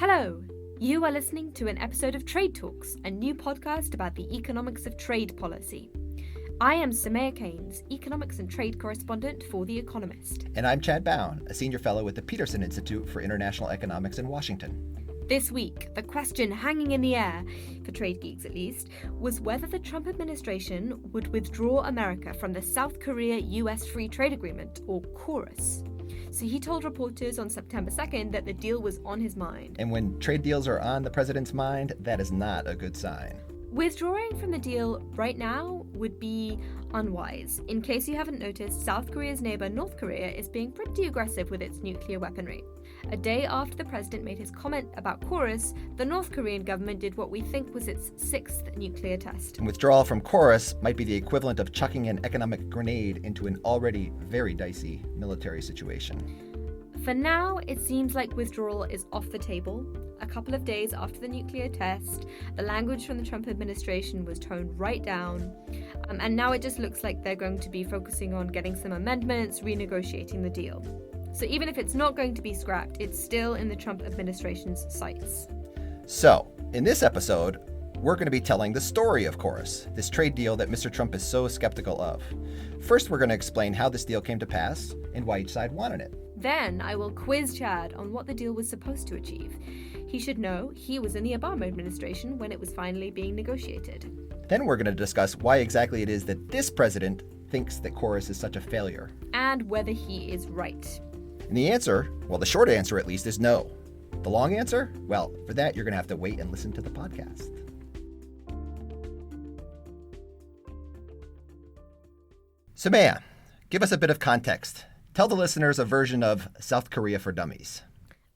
Hello! You are listening to an episode of Trade Talks, a new podcast about the economics of trade policy. I am Soumaya Keynes, economics and trade correspondent for The Economist. And I'm Chad Bown, a senior fellow with the Peterson Institute for International Economics in Washington. This week, the question hanging in the air, for trade geeks at least, was whether the Trump administration would withdraw America from the South Korea-US Free Trade Agreement, or KORUS. So he told reporters on September 2nd that the deal was on his mind. And when trade deals are on the president's mind, that is not a good sign. Withdrawing from the deal right now would be unwise. In case you haven't noticed, South Korea's neighbor North Korea is being pretty aggressive with its nuclear weaponry. A day after the president made his comment about KORUS, the North Korean government did what we think was its sixth nuclear test. And withdrawal from KORUS might be the equivalent of chucking an economic grenade into an already very dicey military situation. For now, it seems like withdrawal is off the table. A couple of days after the nuclear test, the language from the Trump administration was toned right down, and now it just looks like they're going to be focusing on getting some amendments, renegotiating the deal. So even if it's not going to be scrapped, it's still in the Trump administration's sights. So, in this episode, we're going to be telling the story of KORUS, this trade deal that Mr. Trump is so skeptical of. First, we're going to explain how this deal came to pass and why each side wanted it. Then I will quiz Chad on what the deal was supposed to achieve. He should know he was in the Obama administration when it was finally being negotiated. Then we're going to discuss why exactly it is that this president thinks that KORUS is such a failure. And whether he is right. And the answer, well, the short answer at least, is no. The long answer? Well, for that, you're going to have to wait and listen to the podcast. Soumaya, give us a bit of context. Tell the listeners a version of South Korea for Dummies.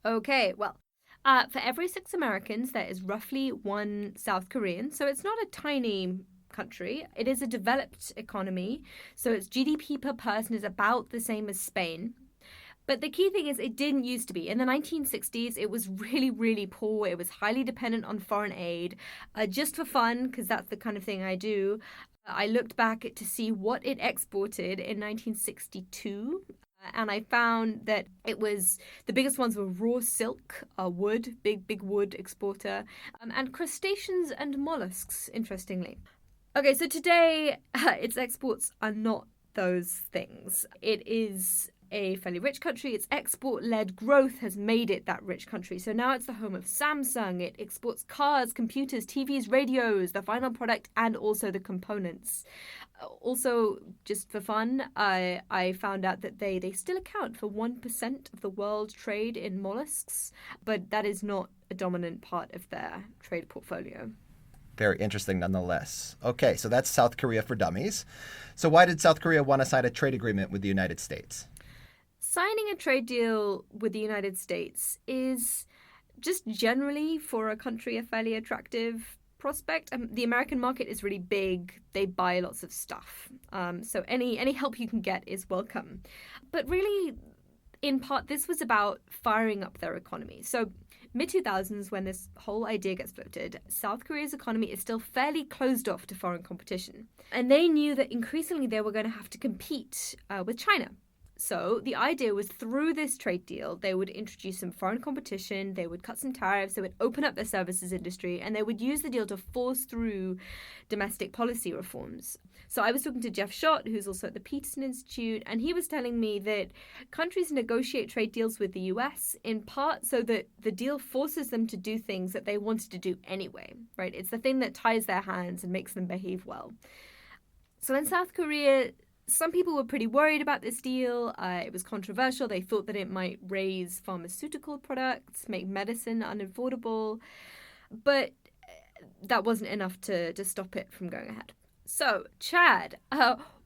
Okay, well, for every 6 Americans, there is roughly 1 South Korean, so it's not a tiny country. It is a developed economy, so its GDP per person is about the same as Spain. But the key thing is it didn't used to be. In the 1960s, it was really, really poor. It was highly dependent on foreign aid. Just for fun, because that's the kind of thing I do, I looked back to see what it exported in 1962. And I found that it was, the biggest ones were raw silk, wood, big wood exporter, and crustaceans and mollusks, interestingly. Okay, so today, its exports are not those things. It is a fairly rich country. Its export-led growth has made it that rich country. So now it's the home of Samsung. It exports cars, computers, TVs, radios, the final product, and also the components. Also, just for fun, I found out that they still account for 1% of the world trade in mollusks, but that is not a dominant part of their trade portfolio. Very interesting nonetheless. Okay, so that's South Korea for Dummies. So why did South Korea want to sign a trade agreement with the United States? Signing a trade deal with the United States is just generally for a country a fairly attractive prospect. The American market is really big. They buy lots of stuff. So any help you can get is welcome. But really, in part, this was about firing up their economy. So mid-2000s, when this whole idea gets floated, South Korea's economy is still fairly closed off to foreign competition. And they knew that increasingly they were going to have to compete with China. So the idea was through this trade deal, they would introduce some foreign competition, they would cut some tariffs, they would open up their services industry, and they would use the deal to force through domestic policy reforms. So I was talking to Jeff Schott, who's also at the Peterson Institute, and he was telling me that countries negotiate trade deals with the US in part so that the deal forces them to do things that they wanted to do anyway, right? It's the thing that ties their hands and makes them behave well. So in South Korea, some people were pretty worried about this deal. It was controversial. They thought that it might raise pharmaceutical products, make medicine unaffordable. But that wasn't enough to stop it from going ahead. So, Chad,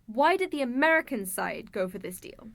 why did the American side go for this deal?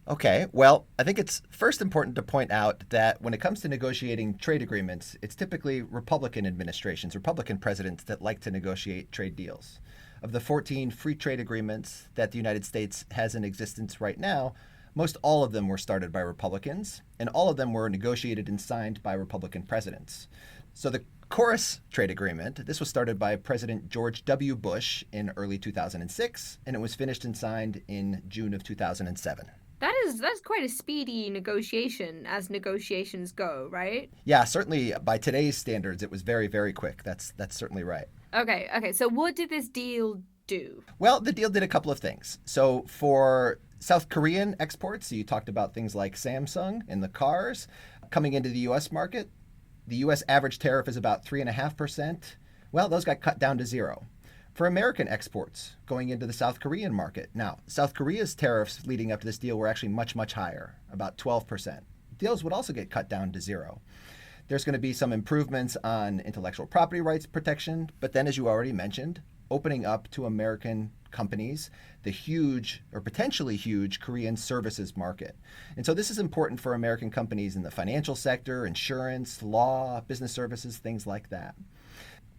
Okay, well, I think it's first important to point out that when it comes to negotiating trade agreements, it's typically Republican administrations, Republican presidents that like to negotiate trade deals. Of the 14 free trade agreements that the United States has in existence right now, most all of them were started by Republicans, and all of them were negotiated and signed by Republican presidents. So the KORUS trade agreement, this was started by President George W. Bush in early 2006, and it was finished and signed in June of 2007. That's quite a speedy negotiation as negotiations go, right? Yeah, certainly by today's standards, it was very, very quick. That's certainly right. Okay. So what did this deal do? Well, the deal did a couple of things. So for South Korean exports, you talked about things like Samsung and the cars coming into the U.S. market. The U.S. average tariff is about 3.5%. Well, those got cut down to zero. For American exports going into the South Korean market, now, South Korea's tariffs leading up to this deal were actually much, much higher, about 12%. Deals would also get cut down to zero. There's going to be some improvements on intellectual property rights protection, but then, as you already mentioned, opening up to American companies the huge or potentially huge Korean services market. And so this is important for American companies in the financial sector, insurance, law, business services, things like that.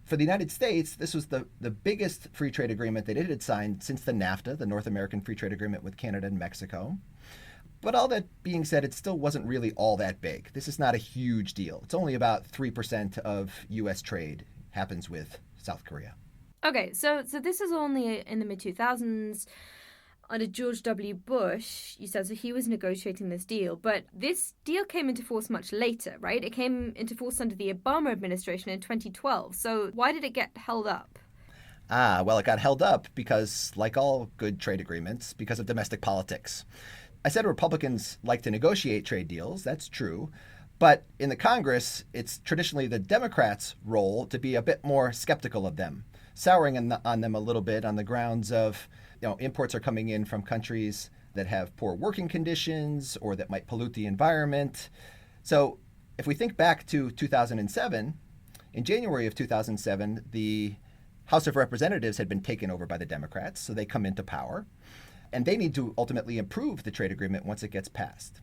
For the United States, this was the biggest free trade agreement that it had signed since the NAFTA, the North American Free Trade Agreement with Canada and Mexico. But all that being said, it still wasn't really all that big. This is not a huge deal. It's only about 3% of U.S. trade happens with South Korea. Okay, so this is only in the mid-2000s. Under George W. Bush, you said, so he was negotiating this deal, but this deal came into force much later, right? It came into force under the Obama administration in 2012. So why did it get held up? Well, it got held up because, like all good trade agreements, because of domestic politics. I said Republicans like to negotiate trade deals. That's true. But in the Congress, it's traditionally the Democrats' role to be a bit more skeptical of them, souring on them a little bit on the grounds of, imports are coming in from countries that have poor working conditions or that might pollute the environment. So if we think back to 2007, in January of 2007, the House of Representatives had been taken over by the Democrats, so they come into power. And they need to ultimately improve the trade agreement once it gets passed.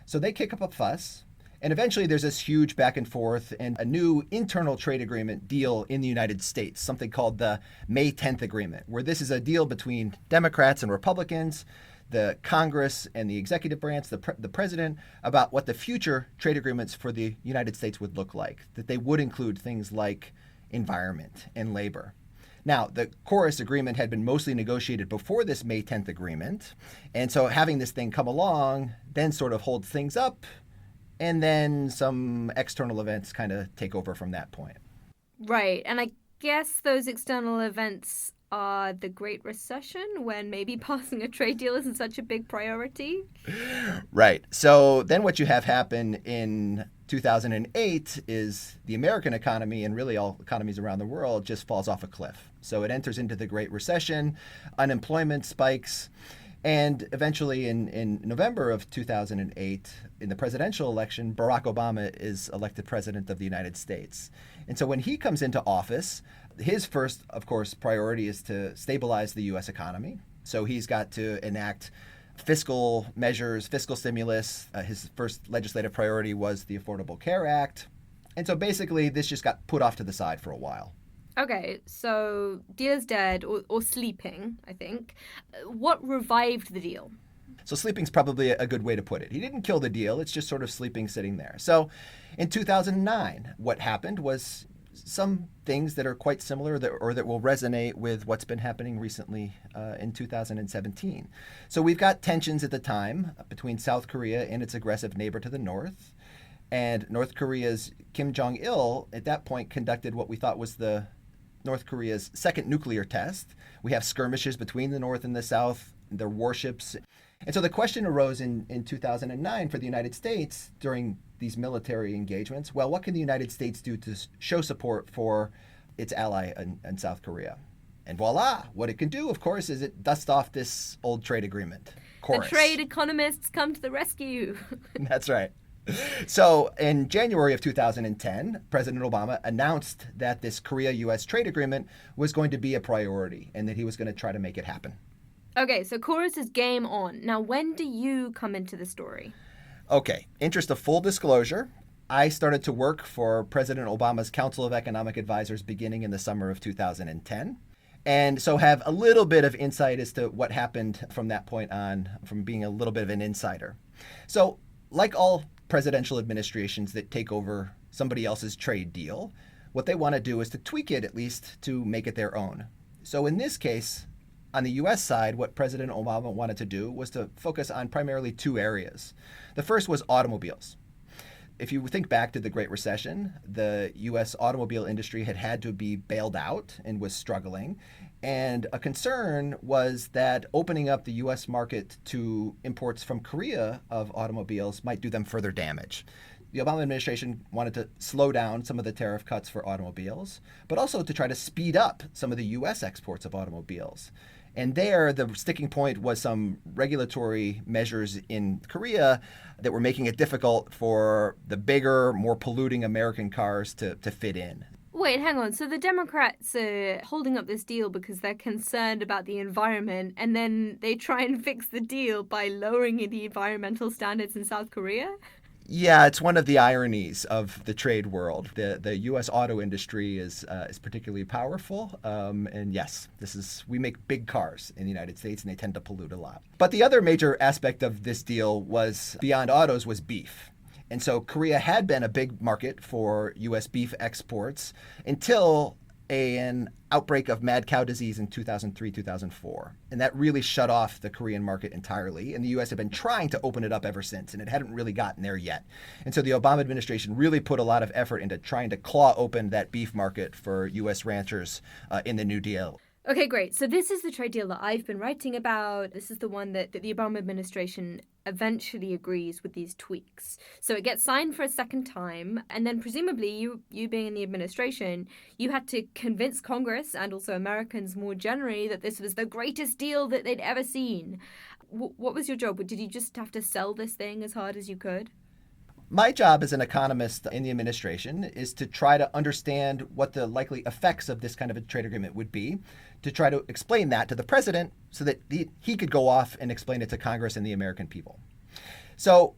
So they kick up a fuss. And eventually there's this huge back and forth and a new internal trade agreement deal in the United States, something called the May 10th Agreement, where this is a deal between Democrats and Republicans, the Congress and the executive branch, the president, about what the future trade agreements for the United States would look like, that they would include things like environment and labor. Now, the KORUS agreement had been mostly negotiated before this May 10th agreement, and so having this thing come along then sort of holds things up. And then some external events kind of take over from that point. Right. And I guess those external events are the Great Recession, when maybe passing a trade deal isn't such a big priority. Right. So then what you have happen in 2008 is the American economy, and really all economies around the world, just falls off a cliff. So it enters into the Great Recession, unemployment spikes. And eventually in November of 2008, in the presidential election, Barack Obama is elected president of the United States. And so when he comes into office, his first, of course, priority is to stabilize the U.S. economy. So he's got to enact fiscal measures, fiscal stimulus. His first legislative priority was the Affordable Care Act. And so basically this just got put off to the side for a while. Okay, so deal is dead, or sleeping, I think. What revived the deal? So sleeping's probably a good way to put it. He didn't kill the deal. It's just sort of sleeping, sitting there. So in 2009, what happened was some things that are quite similar that will resonate with what's been happening recently in 2017. So we've got tensions at the time between South Korea and its aggressive neighbor to the north. And North Korea's Kim Jong-il at that point conducted what we thought was North Korea's second nuclear test. We have skirmishes between the North and the South, their warships. And so the question arose in 2009 for the United States during these military engagements. Well, what can the United States do to show support for its ally in South Korea? And voila, what it can do, of course, is it dust off this old trade agreement. KORUS. The trade economists come to the rescue. That's right. So in January of 2010, President Obama announced that this Korea-U.S. trade agreement was going to be a priority and that he was going to try to make it happen. Okay, so KORUS is game on. Now, when do you come into the story? Okay, interest of full disclosure, I started to work for President Obama's Council of Economic Advisors beginning in the summer of 2010. And so have a little bit of insight as to what happened from that point on, from being a little bit of an insider. So like all presidential administrations that take over somebody else's trade deal, what they want to do is to tweak it at least to make it their own. So in this case, On the U.S. side, what President Obama wanted to do was to focus on primarily two areas. The first was automobiles. If you think back to the Great Recession, the U.S. automobile industry had to be bailed out and was struggling. And a concern was that opening up the U.S. market to imports from Korea of automobiles might do them further damage. The Obama administration wanted to slow down some of the tariff cuts for automobiles, but also to try to speed up some of the U.S. exports of automobiles. And there, the sticking point was some regulatory measures in Korea that were making it difficult for the bigger, more polluting American cars to fit in. Wait, hang on. So the Democrats are holding up this deal because they're concerned about the environment, and then they try and fix the deal by lowering the environmental standards in South Korea? Yeah, it's one of the ironies of the trade world. The U.S. auto industry is particularly powerful, and yes, we make big cars in the United States, and they tend to pollute a lot. But the other major aspect of this deal was beyond autos was beef. And so Korea had been a big market for U.S. beef exports until an outbreak of mad cow disease in 2003, 2004. And that really shut off the Korean market entirely. And the U.S. had been trying to open it up ever since, and it hadn't really gotten there yet. And so the Obama administration really put a lot of effort into trying to claw open that beef market for U.S. ranchers in the New Deal. Okay, great. So this is the trade deal that I've been writing about. This is the one that the Obama administration eventually agrees with these tweaks. So it gets signed for a second time, and then presumably you being in the administration, you had to convince Congress and also Americans more generally that this was the greatest deal that they'd ever seen. What was your job? Did you just have to sell this thing as hard as you could? My job as an economist in the administration is to try to understand what the likely effects of this kind of a trade agreement would be, to try to explain that to the president so that he could go off and explain it to Congress and the American people. So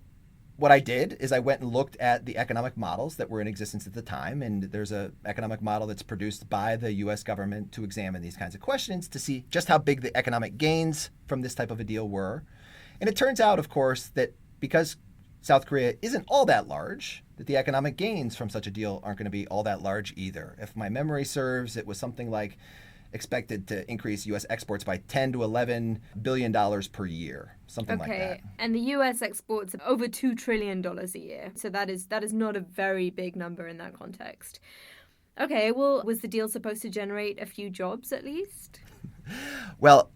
what I did is I went and looked at the economic models that were in existence at the time, and there's an economic model that's produced by the U.S. government to examine these kinds of questions to see just how big the economic gains from this type of a deal were. And it turns out, of course, that because South Korea isn't all that large, that the economic gains from such a deal aren't going to be all that large either. If my memory serves, it was something like expected to increase U.S. exports by $10 to $11 billion per year, something like that. Okay, and the U.S. exports over $2 trillion a year. So that is not a very big number in that context. Okay, well, was the deal supposed to generate a few jobs at least? Well,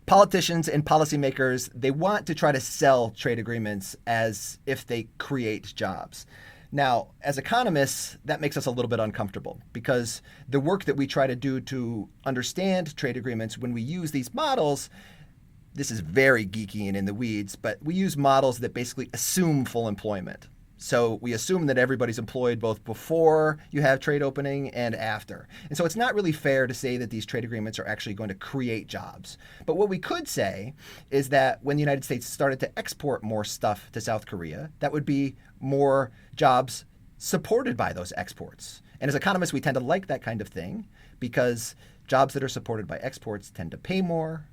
politicians and policymakers, they want to try to sell trade agreements as if they create jobs. Now, as economists, that makes us a little bit uncomfortable because the work that we try to do to understand trade agreements when we use these models, this is very geeky and in the weeds, but we use models that basically assume full employment. So we assume that everybody's employed both before you have trade opening and after. And so it's not really fair to say that these trade agreements are actually going to create jobs. But what we could say is that when the United States started to export more stuff to South Korea, that would be more jobs supported by those exports. And as economists, we tend to like that kind of thing because jobs that are supported by exports tend to pay more.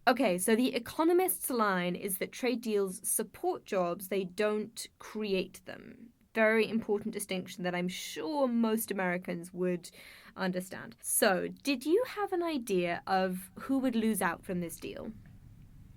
Okay, so the economist's line is that trade deals support jobs, they don't create them. Very important distinction that I'm sure most Americans would understand. So, did you have an idea of who would lose out from this deal?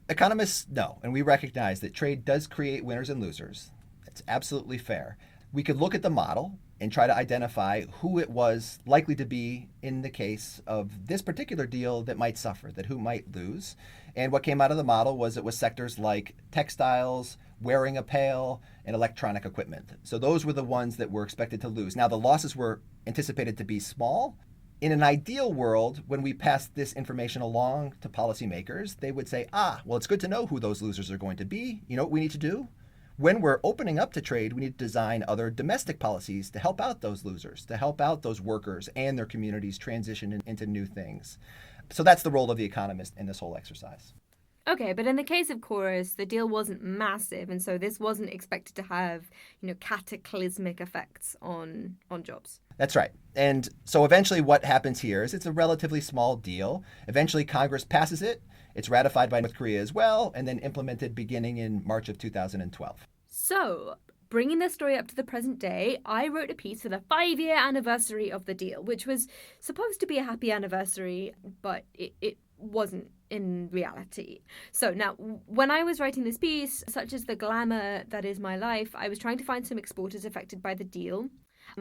Economists know, and we recognize that trade does create winners and losers. It's absolutely fair. We could look at the model and try to identify who it was likely to be in the case of this particular deal that might suffer, that who might lose. And what came out of the model was it was sectors like textiles, wearing apparel, and electronic equipment. So those were the ones that were expected to lose. Now, the losses were anticipated to be small. In an ideal world, when we pass this information along to policymakers, they would say, well, it's good to know who those losers are going to be. You know what we need to do? When we're opening up to trade, we need to design other domestic policies to help out those losers, to help out those workers and their communities transition into new things. So that's the role of the economist in this whole exercise. Okay, but in the case of KORUS, the deal wasn't massive, and so this wasn't expected to have, cataclysmic effects on jobs. That's right. And so eventually what happens here is it's a relatively small deal. Eventually Congress passes it. It's ratified by North Korea as well, and then implemented beginning in March of 2012. So, bringing the story up to the present day, I wrote a piece for the 5-year anniversary of the deal, which was supposed to be a happy anniversary, but it wasn't in reality. So now, when I was writing this piece, such as the glamour that is my life, I was trying to find some exporters affected by the deal.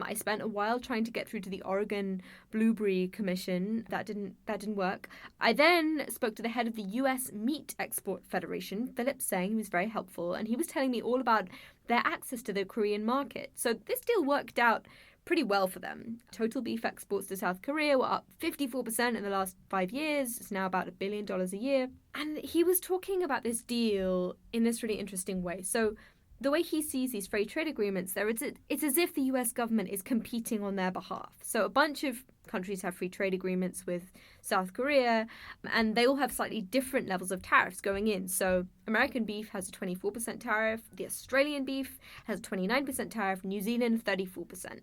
I spent a while trying to get through to the Oregon Blueberry Commission. That didn't work. I then spoke to the head of the U.S. Meat Export Federation, Philip Seng, who was very helpful, and he was telling me all about their access to the Korean market. So this deal worked out pretty well for them. Total beef exports to South Korea were up 54% in the last 5 years. It's now about $1 billion a year. And he was talking about this deal in this really interesting way. So the way he sees these free trade agreements, it's as if the US government is competing on their behalf. So a bunch of countries have free trade agreements with South Korea, and they all have slightly different levels of tariffs going in. So American beef has a 24% tariff, the Australian beef has a 29% tariff, New Zealand 34%.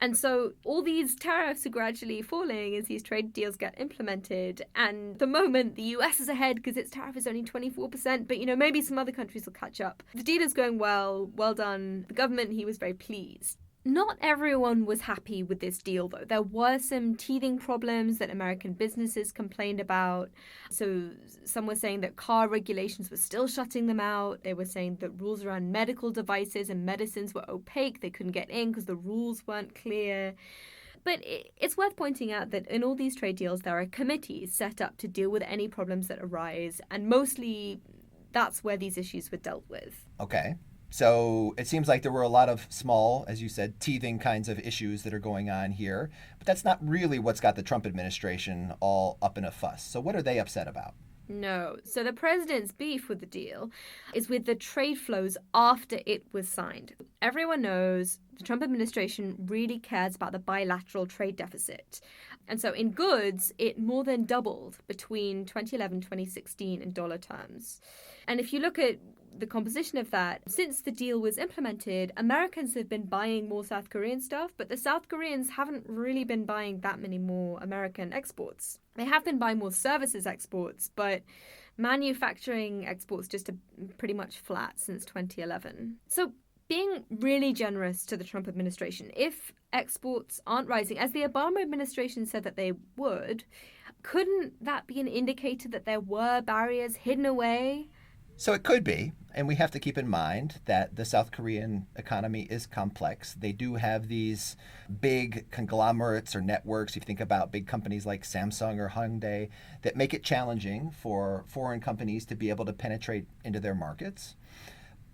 And so all these tariffs are gradually falling as these trade deals get implemented. And at the moment, the US is ahead because its tariff is only 24%. But, maybe some other countries will catch up. The deal is going well. Well done. The government, he was very pleased. Not everyone was happy with this deal, though. There were some teething problems that American businesses complained about. So some were saying that car regulations were still shutting them out. They were saying that rules around medical devices and medicines were opaque. They couldn't get in because the rules weren't clear. But it's worth pointing out that in all these trade deals, there are committees set up to deal with any problems that arise. And mostly that's where these issues were dealt with. Okay. So it seems like there were a lot of small, as you said, teething kinds of issues that are going on here. But that's not really what's got the Trump administration all up in a fuss. So what are they upset about? No. So the president's beef with the deal is with the trade flows after it was signed. Everyone knows the Trump administration really cares about the bilateral trade deficit. And so in goods, it more than doubled between 2011 and 2016 in dollar terms. And if you look at the composition of that, since the deal was implemented, Americans have been buying more South Korean stuff, but the South Koreans haven't really been buying that many more American exports. They have been buying more services exports, but manufacturing exports just are pretty much flat since 2011. So being really generous to the Trump administration, if exports aren't rising, as the Obama administration said that they would, couldn't that be an indicator that there were barriers hidden away? So it could be, and we have to keep in mind that the South Korean economy is complex. They do have these big conglomerates or networks, if you think about big companies like Samsung or Hyundai, that make it challenging for foreign companies to be able to penetrate into their markets.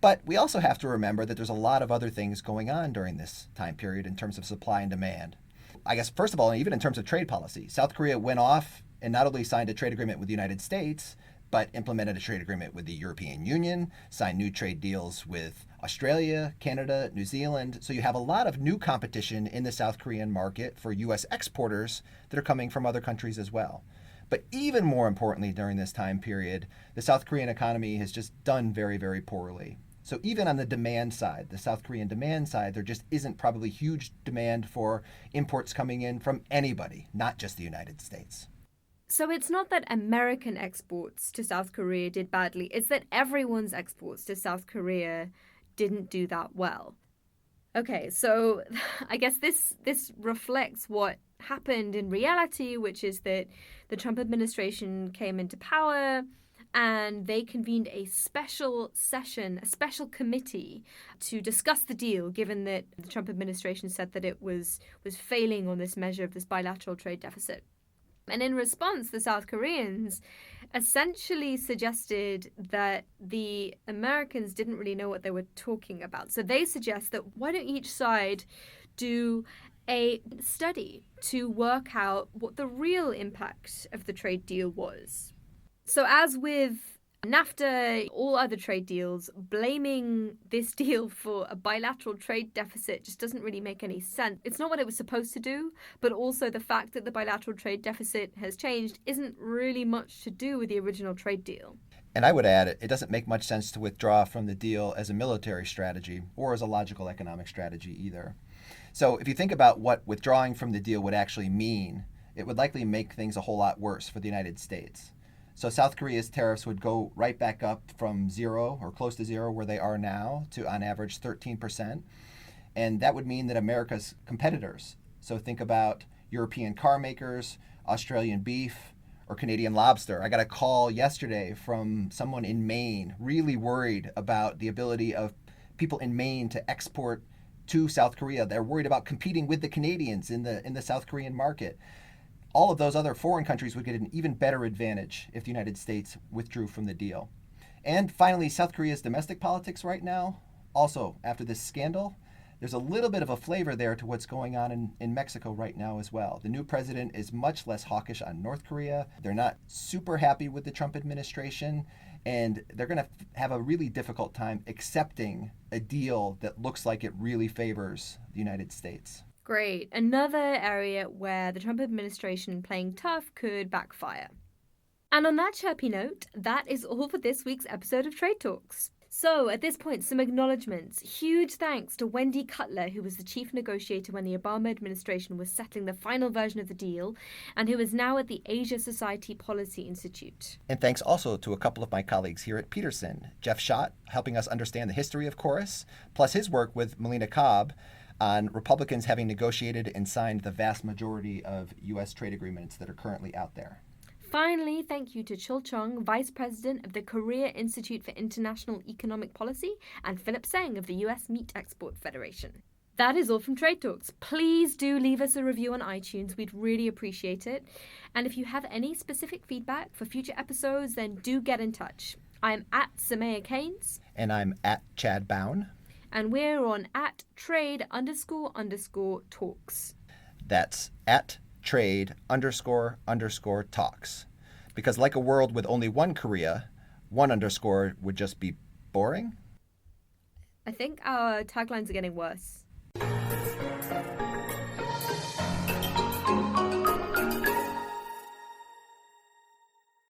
But we also have to remember that there's a lot of other things going on during this time period in terms of supply and demand. I guess, first of all, even in terms of trade policy, South Korea went off and not only signed a trade agreement with the United States, but implemented a trade agreement with the European Union, signed new trade deals with Australia, Canada, New Zealand. So you have a lot of new competition in the South Korean market for U.S. exporters that are coming from other countries as well. But even more importantly, during this time period, the South Korean economy has just done very, very poorly. So even on the demand side, the South Korean demand side, there just isn't probably huge demand for imports coming in from anybody, not just the United States. So it's not that American exports to South Korea did badly, it's that everyone's exports to South Korea didn't do that well. Okay, so I guess this reflects what happened in reality, which is that the Trump administration came into power and they convened a special session, a special committee to discuss the deal, given that the Trump administration said that it was failing on this measure of this bilateral trade deficit. And in response, the South Koreans essentially suggested that the Americans didn't really know what they were talking about. So they suggest that why don't each side do a study to work out what the real impact of the trade deal was. So as with NAFTA, all other trade deals, blaming this deal for a bilateral trade deficit just doesn't really make any sense. It's not what it was supposed to do, but also the fact that the bilateral trade deficit has changed isn't really much to do with the original trade deal. And I would add, it doesn't make much sense to withdraw from the deal as a military strategy or as a logical economic strategy either. So if you think about what withdrawing from the deal would actually mean, it would likely make things a whole lot worse for the United States. So South Korea's tariffs would go right back up from zero or close to zero where they are now to on average 13%. And that would mean that America's competitors, so think about European car makers, Australian beef, or Canadian lobster. I got a call yesterday from someone in Maine really worried about the ability of people in Maine to export to South Korea. They're worried about competing with the Canadians in the South Korean market. All of those other foreign countries would get an even better advantage if the United States withdrew from the deal. And finally, South Korea's domestic politics right now, also after this scandal, there's a little bit of a flavor there to what's going on in Mexico right now as well. The new president is much less hawkish on North Korea. They're not super happy with the Trump administration, and they're going to have a really difficult time accepting a deal that looks like it really favors the United States. Great. Another area where the Trump administration playing tough could backfire. And on that chirpy note, that is all for this week's episode of Trade Talks. So, at this point, some acknowledgements. Huge thanks to Wendy Cutler, who was the chief negotiator when the Obama administration was settling the final version of the deal, and who is now at the Asia Society Policy Institute. And thanks also to a couple of my colleagues here at Peterson. Jeff Schott, helping us understand the history of KORUS, plus his work with Melina Cobb on Republicans having negotiated and signed the vast majority of U.S. trade agreements that are currently out there. Finally, thank you to Chul Chung, Vice President of the Korea Institute for International Economic Policy, and Philip Seng of the U.S. Meat Export Federation. That is all from Trade Talks. Please do leave us a review on iTunes. We'd really appreciate it. And if you have any specific feedback for future episodes, then do get in touch. I'm at Soumaya Keynes. And I'm at Chad Bown. And we're on at trade__talks. That's at trade__talks. Because like a world with only one Korea, one underscore would just be boring. I think our taglines are getting worse.